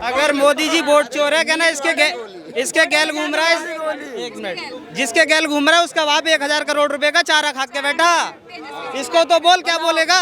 अगर मोदी जी वोट चोर है क्या ना, इसके गैल घूम रहा है, एक मिनट, जिसके गैल घूम रहा है उसका बाप 1000 करोड़ रुपए का चारा खा के बैठा, इसको तो बोल, क्या बोलेगा।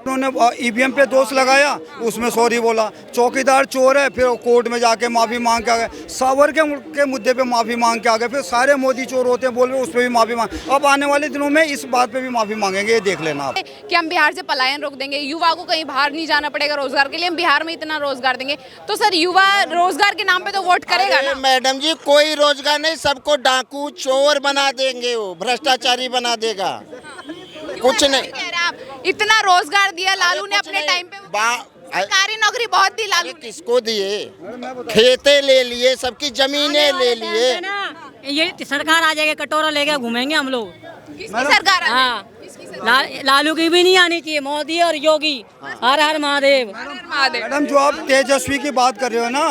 उन्होंने ईवीएम पे दोष लगाया, उसमें सॉरी बोला, चौकीदार चोर है, फिर कोर्ट में जाके माफी मांग के आ गए, सावर के मुद्दे पे माफी मांग के आ गए, फिर सारे मोदी चोर होते हैं बोल रहे, उस पर भी माफी मांग। अब आने वाले दिनों में इस बात पे भी माफी मांगेंगे, ये देख लेना आप। कि हम बिहार से पलायन रोक देंगे, युवा को कहीं बाहर नहीं जाना पड़ेगा रोजगार के लिए, हम बिहार में इतना रोजगार देंगे, तो सर युवा रोजगार के नाम पे तो वोट करेगा ना। मैडम जी कोई रोजगार नहीं, सबको डाकू चोर बना देंगे, वो भ्रष्टाचारी बना देगा, कुछ नहीं। कह रहे आप, इतना रोजगार दिया लालू ने अपने टाइम पे, सरकारी नौकरी बहुत दी लालू ने। किसको दिए? खेते ले लिए, सबकी जमीनें ले लिए। ये सरकार आ जाएगी, कटोरा लेके घूमेंगे हम लोग। किसकी सरकार? हाँ, लालू की भी नहीं आनी चाहिए, मोदी और योगी। हर हर महादेव। मैडम जो आप तेजस्वी की बात कर रहे हो ना,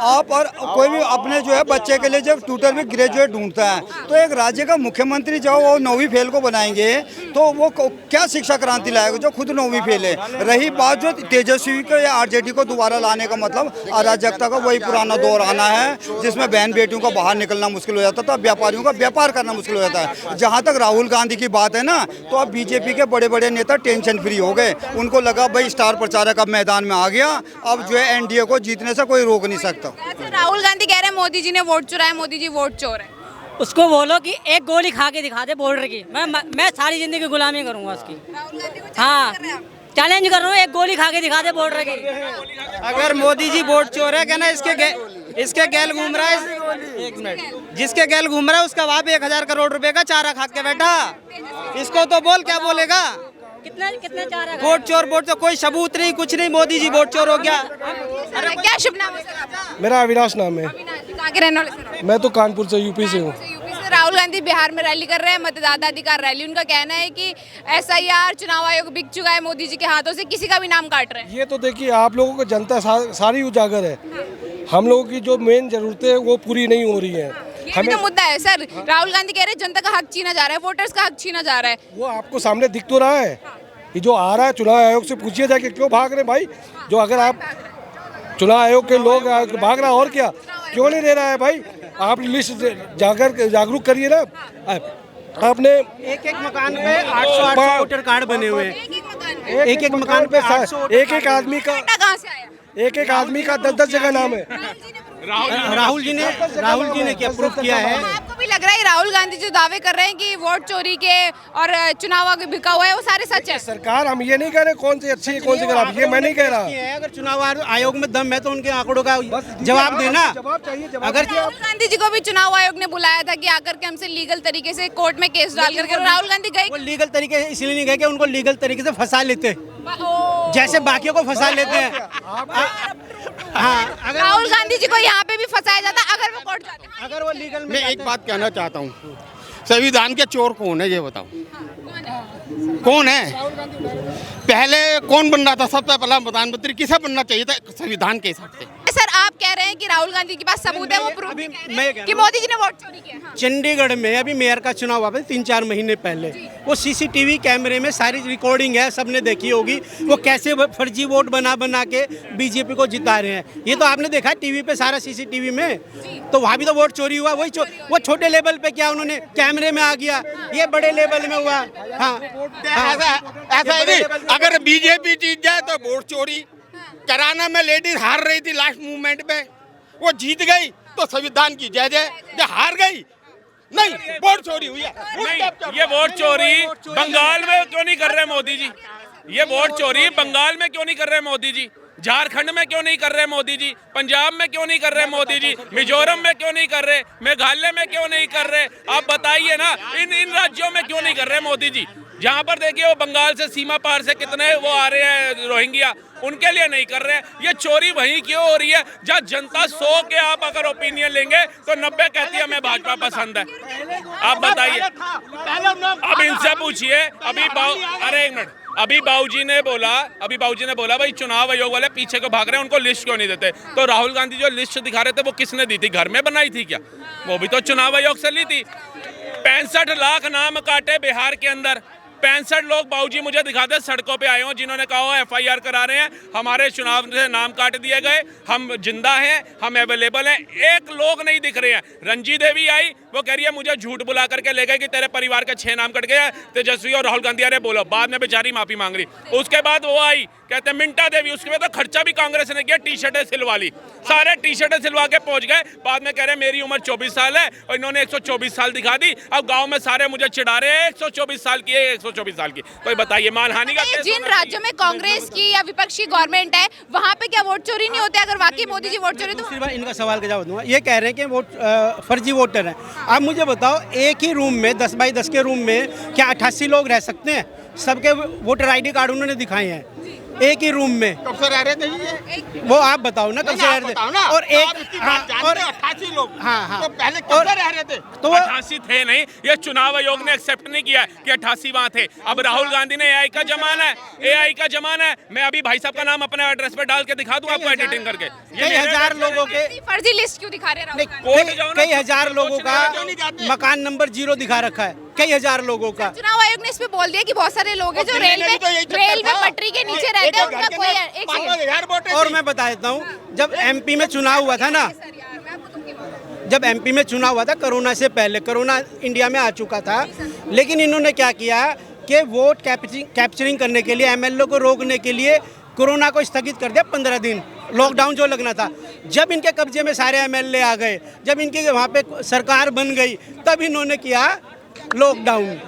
आप और कोई भी अपने जो है बच्चे के लिए जब ट्यूटर में ग्रेजुएट ढूंढता है, तो एक राज्य का मुख्यमंत्री जब वो 9वीं फेल को बनाएंगे तो वो क्या शिक्षा क्रांति लाएगा जो खुद 9वीं फेल है। रही बात जो तेजस्वी को या आरजेडी को दोबारा लाने का मतलब, अराजकता का वही पुराना दौर आना है जिसमें बहन बेटियों का बाहर निकलना मुश्किल हो जाता था, व्यापारियों का व्यापार करना मुश्किल हो जाता है। जहाँ तक राहुल गांधी की बात है ना, तो अब बीजेपी के बड़े बड़े नेता टेंशन फ्री हो गए, उनको लगा भाई स्टार प्रचारक अब मैदान में आ गया, अब जो है एनडीए को जीतने से कोई रोक नहीं सकता। राहुल गांधी कह रहे हैं मोदी जी ने वोट चुराया, मोदी जी वोट चोर है। उसको बोलो कि एक गोली खा के दिखा दे बॉर्डर की, मैं सारी जिंदगी गुलामी करूंगा उसकी। राहुल गांधी को हाँ, चैलेंज कर रहा हूँ, एक गोली खा के दिखा दे बॉर्डर की। अगर मोदी जी वोट चोर है क्या ना, इसके गैल घूम रहा है, एक मिनट, जिसके गैल घूम रहा है उसका बाप 1000 करोड़ रुपए का चारा खा के बैठा, इसको तो बोल, क्या बोलेगा। कितने चारा वोट चोर कोई सबूत नहीं, कुछ नहीं, मोदी जी वोट चोर हो गया। अरे क्या शुभ नाम है सर आपका? मेरा अविनाश नाम है। अविनाश जी, कहाँ के रहने वाले सर? मैं तो कानपुर से, यूपी से हूँ। यूपी से। राहुल गांधी बिहार में रैली कर रहे हैं, मतदाता अधिकार रैली। उनका कहना है कि एसआईआर चुनाव आयोग बिक चुका है मोदी जी के हाथों से, किसी का भी नाम काट रहे हैं। ये तो देखिए, आप लोगों को जनता सारी उजागर है, हम लोगों की जो मेन जरूरतें वो पूरी नहीं हो रही है। ये भी तो मुद्दा है सर, राहुल गांधी कह रहे हैं जनता का हक छीना जा रहा है, वोटर्स का हक छीना जा रहा है। वो आपको सामने दिख तो रहा है, ये जो आ रहा है चुनाव आयोग से पूछिए जाके क्यों भाग रहे भाई। जो अगर आप चुनाव आयोग के लोग भाग रहा, और क्या क्यों नहीं दे रहा है भाई। आप लिस्ट जागरूक करिए ना। आपने एक मकान पे 800 वोटर कार्ड बने हुए हैं, एक एक मकान पे एक आदमी का कहाँ से आया? एक आदमी का 10-10 जगह नाम है। राहुल जी ने क्या प्रूफ किया है। आपको भी लग रहा है राहुल गांधी जो दावे कर रहे हैं कि वोट चोरी के और चुनाव आगे बिका हुआ है, वो सारे सच है? सरकार, हम ये नहीं कह रहे कौन सी अच्छी है कौन सी खराब, ये मैं नहीं कह रहा। अगर चुनाव आयोग में दम है तो उनके आंकड़ों का जवाब देना। अगर राहुल गांधी जी को भी चुनाव आयोग ने बुलाया था कि आकर के हमसे लीगल तरीके से कोर्ट में केस डाल करके, राहुल गांधी गए। वो लीगल तरीके से इसलिए नहीं गए कि उनको लीगल तरीके से फंसा लेते, जैसे बाकियों को फंसा लेते हैं। हाँ, राहुल गांधी जी को यहाँ पे भी फंसाया जाता अगर वो कोर्ट जाते। अगर वो लीगल में मैं एक बात कहना चाहता हूँ, संविधान के चोर कौन है ये बताओ, कौन है? पहले कौन बन रहा था? सबसे पहला प्रधानमंत्री किसे बनना चाहिए था संविधान के हिसाब से? सर आप कह रहे हैं कि राहुल गांधी के पास सबूत है, वो प्रूफ कि मोदी जी ने वोट चोरी किया। हाँ। चंडीगढ़ में अभी मेयर का चुनाव हुआ था 3-4 महीने पहले, वो सीसीटीवी कैमरे में सारी रिकॉर्डिंग है, सबने देखी होगी, वो कैसे फर्जी वोट बना के बीजेपी को जिता रहे हैं। ये तो आपने देखा टीवी पे, सारा सीसीटीवी में, तो वहाँ भी तो वोट चोरी हुआ। वही वो छोटे लेवल पे क्या उन्होंने कैमरे में आ गया, ये बड़े लेवल में हुआ। हाँ, ऐसा नहीं, अगर बीजेपी जीत जाए तो वोट चोरी। कराना में लेडीज हार रही थी लास्ट मूवमेंट में, वो जीत गई तो संविधान की जय जय। जब हार गई नहीं, वोट चोरी हुई है। ये वोट चोरी बंगाल में क्यों नहीं कर रहे मोदी जी? ये वोट चोरी बंगाल में क्यों नहीं कर रहे मोदी जी? झारखंड में क्यों नहीं कर रहे मोदी जी? पंजाब में क्यों नहीं कर रहे मोदी जी? मिजोरम में क्यों नहीं कर रहे? मेघालय में क्यों नहीं कर रहे? आप बताइए ना, इन राज्यों में क्यों नहीं कर रहे मोदी जी? जहाँ पर देखिए वो बंगाल से सीमा पार से कितने वो आ रहे हैं रोहिंग्या, उनके लिए नहीं कर रहे हैं। ये चोरी वहीं क्यों हो रही है जहाँ जनता 100 के आप अगर ओपिनियन लेंगे तो 90 कहती है हमें भाजपा पसंद है। आप बताइए, अब इनसे पूछिए। अरे एक मिनट, अभी बाबूजी ने बोला भाई चुनाव आयोग वाले पीछे को भाग रहे हैं, उनको लिस्ट क्यों नहीं देते? तो राहुल गांधी जो लिस्ट दिखा रहे थे वो किसने दी थी? घर में बनाई थी क्या? वो भी तो चुनाव आयोग से ली थी। 65 लाख नाम काटे बिहार के अंदर, 65 लोग बाबूजी मुझे दिखा दे सड़कों पे आए हो जिन्होंने कहा हो FIR करा रहे हैं, हमारे चुनाव से नाम काट दिए गए, हम जिंदा हैं, हम अवेलेबल हैं। एक लोग नहीं दिख रहे हैं। रंजी देवी आई, वो कह रही है मुझे झूठ बुला करके ले गए कि तेरे परिवार के 6 नाम कट गए, तेजस्वी और राहुल गांधी अरे बोलो, बाद में बेचारी माफी मांग रही। उसके बाद वो आई, कहते मिंटा देवी, उसके बाद तो खर्चा भी कांग्रेस ने किया, टी-शर्टें सिलवा ली, सारे टी-शर्टें सिलवा के पहुंच गए। बाद में कह रहे मेरी उम्र 24 साल है और इन्होंने 124 साल दिखा दी। अब गांव में सारे मुझे चिढ़ा रहे हैं 124 साल की है, 124 साल की। कोई बताइए मानहानि का केस जिन राज्यों में कांग्रेस की या विपक्षी गवर्नमेंट है वहाँ पे क्या वोट चोरी नहीं होते? अगर वाकई मोदी जी वोट चोरी तो दूसरी बार इनका सवाल का जवाब दूंगा। ये कह रहे हैं कि वोट फर्जी वोटर हैं। आप मुझे बताओ, एक ही रूम में 10 बाई 10 के रूम में क्या 88 लोग रह सकते हैं? सबके वोटर ID कार्ड उन्होंने दिखाए हैं एक ही रूम में। कब से रह रहे थे ये? वो आप बताओ ना, कब से रह रहे थे? और एक और 88 लोग, हाँ, तो पहले कब से रह रहे थे? तो 88 थे नहीं, ये चुनाव आयोग ने एक्सेप्ट नहीं किया कि 88 वहाँ थे। अब राहुल गांधी ने AI का जमाना है, AI का जमाना है। मैं अभी भाई साहब का नाम अपने एड्रेस पे डाल के दिखा दूं आपको एडिटिंग करके। कई हजार लोगों के फर्जी लिस्ट क्यों दिखा रहे हैं राहुल गांधी? कई हजार लोगों का मकान नंबर 0 दिखा रखा है, कई हजार लोगों का। चुनाव आयोग ने इस पे बोल दिया कि बहुत सारे लोग हैं जो रेल में पटरी के नीचे रहते हैं, उनका कोई एक सेकंड। और मैं बता देता हूँ, जब MP में चुनाव हुआ था ना, जब MP में चुनाव हुआ था कोरोना से पहले, कोरोना इंडिया में आ चुका था, लेकिन इन्होंने क्या किया कि वोट कैप्चरिंग करने के लिए, MLA को रोकने के लिए कोरोना को स्थगित कर दिया 15 दिन, लॉकडाउन जो लगना था। जब इनके कब्जे में सारे MLA आ गए, जब इनके वहाँ पे सरकार बन गई, तब इन्होंने किया लॉकडाउन।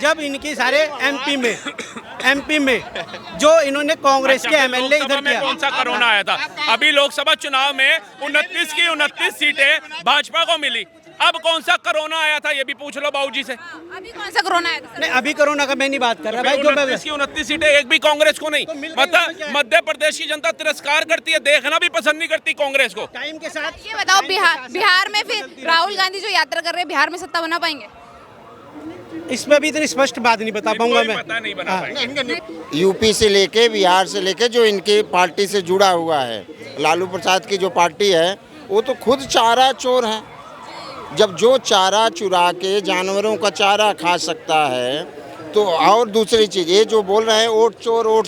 जब इनकी सारे MP में जो इन्होंने कांग्रेस के MLA इधर किया। कौन सा कोरोना आया था? अभी लोकसभा चुनाव में 29 की 29 सीटें भाजपा को मिली। अब कौन सा कोरोना आया था ये भी पूछ लो बाबूजी से। अभी कौन सा कोरोना आया था? नहीं, अभी कोरोना का मैं नहीं बात कर रहा भाई। जो 29 की 29 सीटें एक भी कांग्रेस को नहीं, मतलब मध्य प्रदेश की जनता तिरस्कार करती है, देखना भी पसंद नहीं करती कांग्रेस को। टाइम के साथ ये बताओ, बिहार में फिर राहुल गांधी जो यात्रा कर रहे हैं, बिहार में सत्ता बना पाएंगे? इसमें भी इतनी स्पष्ट बात नहीं बता पाऊंगा मैं। पता नहीं बना पाएंगे। यूपी से लेके बिहार से लेके जो इनकी पार्टी से जुड़ा हुआ है, लालू प्रसाद की जो पार्टी है, वो तो खुद चारा चोर है। जब जो चारा चुरा के जानवरों का चारा खा सकता है, तो और दूसरी चीज़ ये जो बोल रहे हैं वोट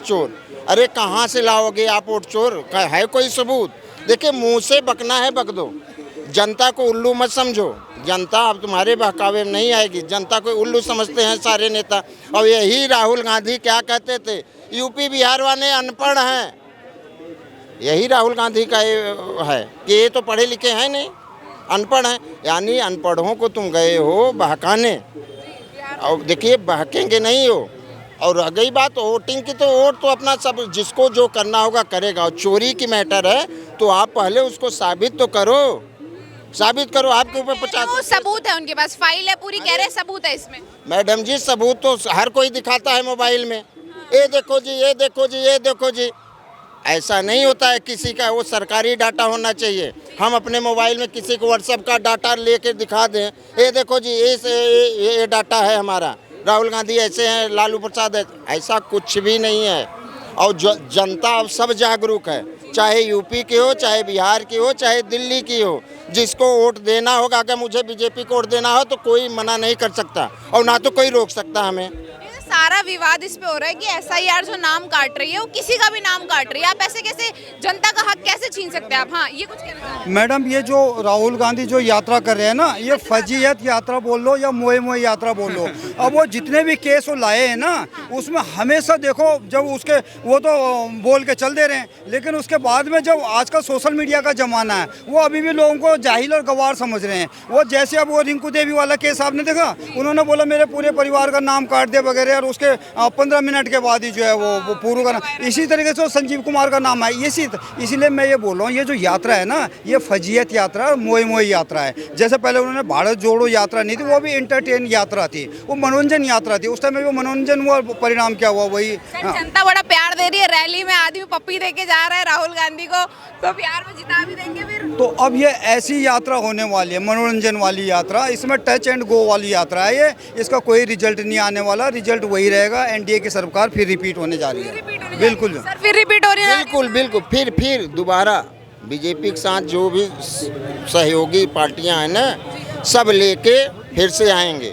चोर, अरे कहाँ से लाओगे आप वोट चोर? है कोई सबूत? देखिए, मुंह से बकना है बक दो, जनता को उल्लू मत समझो। जनता अब तुम्हारे बहकावे में नहीं आएगी, जनता को उल्लू समझते हैं सारे नेता। और यही राहुल गांधी क्या कहते थे, यूपी बिहार वाले अनपढ़ हैं। यही राहुल गांधी का है कि ये तो पढ़े लिखे हैं नहीं, अनपढ़ हैं। यानी अनपढ़ों को तुम गए हो बहकाने, और देखिए बहकेंगे नहीं हो। और रह गई बात वोटिंग की, तो वोट तो अपना सब जिसको जो करना होगा करेगा। और चोरी की मैटर है तो आप पहले उसको साबित तो करो, साबित करो। आपके ऊपर 50 सबूत है, उनके पास फाइल है पूरी, कह रहे सबूत है इसमें। मैडम जी, सबूत तो हर कोई दिखाता है मोबाइल में, ये देखो जी, ये देखो जी, ये देखो जी। ऐसा नहीं होता है किसी का, वो सरकारी डाटा होना चाहिए। हम अपने मोबाइल में किसी को व्हाट्सएप का डाटा लेके दिखा दें, ये देखो जी, ये डाटा है हमारा, राहुल गांधी ऐसे हैं, लालू प्रसाद है, ऐसा कुछ भी नहीं है। और जनता अब सब जागरूक है, चाहे यूपी की हो, चाहे बिहार की हो, चाहे दिल्ली की हो। जिसको वोट देना होगा, अगर मुझे बीजेपी को वोट देना हो तो कोई मना नहीं कर सकता, और ना तो कोई रोक सकता हमें। सारा विवाद इस पे हो रहा है कि SIR जो नाम काट रही है वो किसी का भी नाम काट रही है। आप ऐसे कैसे जनता का हक कैसे छीन सकते हैं आप? हाँ, ये कुछ कहना चाह रहे हैं? मैडम, ये जो राहुल गांधी जो यात्रा कर रहे हैं ना, ये फजीयत यात्रा बोल लो या मोए यात्रा बोल लो। अब वो जितने भी केस वो लाए हैं ना, उसमें हमेशा देखो, जब उसके वो तो बोल के चल दे रहे हैं, लेकिन उसके बाद में जब आजकल सोशल मीडिया का ज़माना है, वो अभी भी लोगों को जाहिल और गवार समझ रहे हैं। वो जैसे अब वो रिंकू देवी वाला केस आपने देखा, उन्होंने बोला मेरे पूरे परिवार का नाम काट दिया वगैरह, और उसके 15 मिनट के बाद ही जो है वो पूरा का नाम। इसी तरीके से संजीव कुमार का नाम है। इसीलिए मैं ये बोल रहा हूँ, ये जो यात्रा है ना, ये फजीयत यात्रा और मोए यात्रा है। जैसे पहले उन्होंने भारत जोड़ो यात्रा नहीं थी, वो भी एंटरटेन यात्रा थी, वो मनोरंजन यात्रा थी। उस टाइम में वो मनोरंजन हुआ, परिणाम क्या हुआ वही। जनता बड़ा प्यार दे रही है, रैली में आदमी पप्पी दे के जा रहा है राहुल गांधी को, तो बिहार में जिता भी देंगे फिर। तो अब ये ऐसी यात्रा होने वाली है, मनोरंजन वाली यात्रा, इसमें टच एंड गो वाली यात्रा है ये। इसका कोई रिजल्ट नहीं आने वाला, रिजल्ट वही रहेगा, NDA की सरकार फिर रिपीट होने जा रही है। बिल्कुल सर, फिर रिपीट हो रही है। बिल्कुल फिर दोबारा बीजेपी के साथ जो भी सहयोगी पार्टियां हैं ना, सब लेके फिर से आएंगे।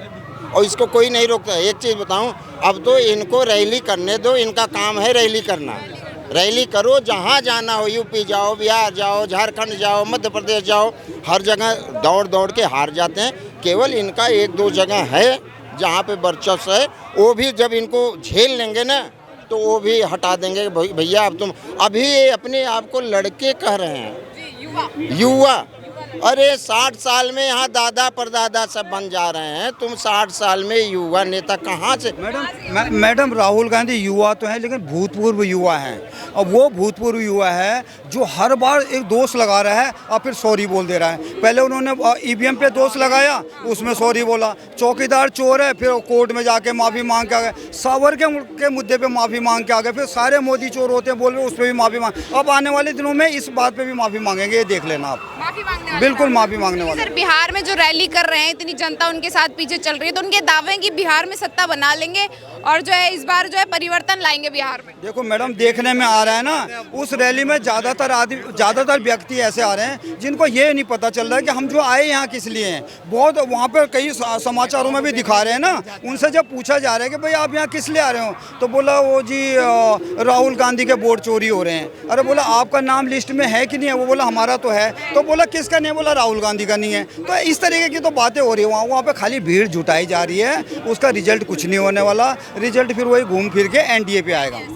और इसको कोई नहीं रोकता। एक चीज़ बताऊं, अब तो इनको रैली करने दो, इनका काम है रैली करना। रैली करो, जहाँ जाना हो, यूपी जाओ, बिहार जाओ, झारखंड जाओ, मध्य प्रदेश जाओ, हर जगह दौड़ दौड़ के हार जाते हैं। केवल इनका एक दो जगह है जहाँ पे वर्चस्व है, वो भी जब इनको झेल लेंगे ना तो वो भी हटा देंगे। भैया अब तुम अभी ये अपने आप को लड़के कह रहे हैं, युवा। अरे 60 साल में यहाँ दादा परदादा सब बन जा रहे हैं, तुम 60 साल में युवा नेता कहाँ से? मैडम राहुल गांधी युवा तो हैं लेकिन भूतपूर्व युवा हैं। अब वो भूतपूर्व युवा है जो हर बार एक दोष लगा रहा है और फिर सॉरी बोल दे रहा है। पहले उन्होंने ईवीएम पे दोष लगाया, उसमें सॉरी बोला। चौकीदार चोर है, फिर कोर्ट में जाके माफ़ी मांग के आ गए। सावर के मुद्दे पे माफ़ी मांग के आ गए। फिर सारे मोदी चोर होते हैं बोल रहे, उस पर भी माफ़ी मांग। अब आने वाले दिनों में इस बात पे भी माफ़ी मांगेंगे, ये देख लेना आप। माफी मांगने बिल्कुल माफ़ी मांगने वाले। सर, बिहार में जो रैली कर रहे हैं, इतनी जनता उनके साथ पीछे चल रही है, तो उनके दावे हैं कि बिहार में सत्ता बना लेंगे और जो है इस बार जो है परिवर्तन लाएंगे बिहार में। देखो मैडम, देखने में आ रहा है ना, उस रैली में ज़्यादातर व्यक्ति ऐसे आ रहे हैं जिनको ये नहीं पता चल रहा है कि हम जो आए यहाँ किस लिए हैं। बहुत वहाँ पर कई समाचारों में भी दिखा रहे हैं ना, उनसे जब पूछा जा रहा है कि भाई आप यहाँ किस लिए आ रहे हो, तो बोला वो जी राहुल गांधी के वोट चोरी हो रहे हैं। अरे बोला आपका नाम लिस्ट में है कि नहीं है? वो बोला हमारा तो है। तो बोला किसका नहीं? बोला राहुल गांधी का नहीं है। तो इस तरीके की तो बातें हो रही है वहाँ पे, खाली भीड़ जुटाई जा रही है, उसका रिजल्ट कुछ नहीं होने वाला। रिजल्ट फिर वही घूम फिर के एनडीए पे आएगा।